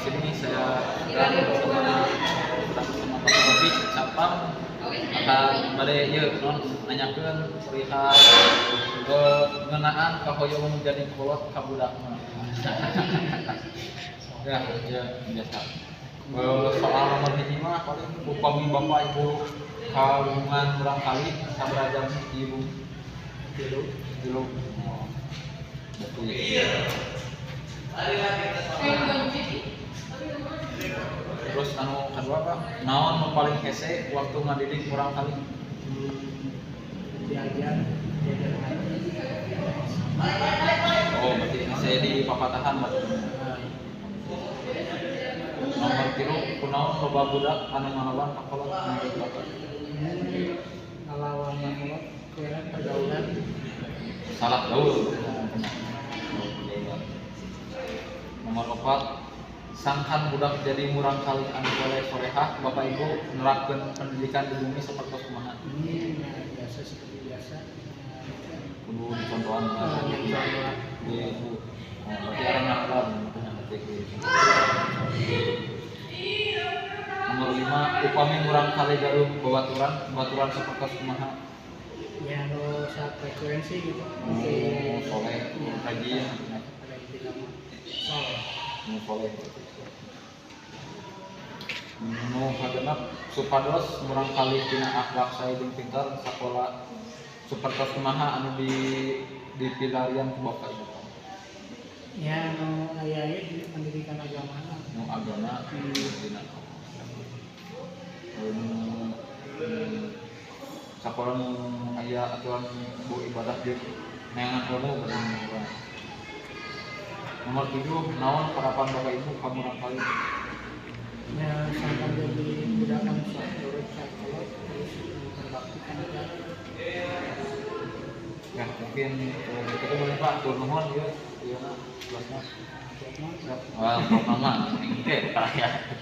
sini saya bersama Bapak Robi Sapam akan bade ieu non nanyakeun perihal ngeunaan kahoyong jadi kolot ka budak mah. Ya, biasa. Soal nomor hiji mah paling upami bapak ibu kagungan barangkali sabaraha jam ibu tilu. Oh, betul ya. Terus anu kedua Pak, naon nu paling hese waktu ngadidik urang kali? Diajar Oh, berarti hese di papatahan Pak. Nomor 3 kunaon loba budak anu ngalawan kakolot menurut Bapak? ngelawan ngelawan keren pergaulan Salah gaul. Nomor 4 sangkan budak jadi murang kali anu boleh sorehah Bapak Ibu nerapkeun pendidikan di bumi seperti kumaha? ini biasa seperti biasa Kudu dicontohan di itu. Oh, berarti arang nakal Nomor 5 upami murang kali galuh babaturan seperti kumaha? ya lo saat frekuensi gitu Soleh rajin pada istilah soleh soleh. Nu kagenep supados murang kali tina akhlak saya jeung pintar sakola supertos kumaha anu dipilarian ku Bapak Ibu. ya no aya di pendidikan agama Nu agama dina sakola nu aya aturan bu ibadah jeung neangan ilmu bener. Nomor 7 naon harapan Bapak Ibu ka murang kali? ya sampai jadi budakan suatu kalau terus berbaktikan negara Ya mungkin kita boleh Pak tur nuhun ieu ieu na kelasna. Wah, nama ini ya.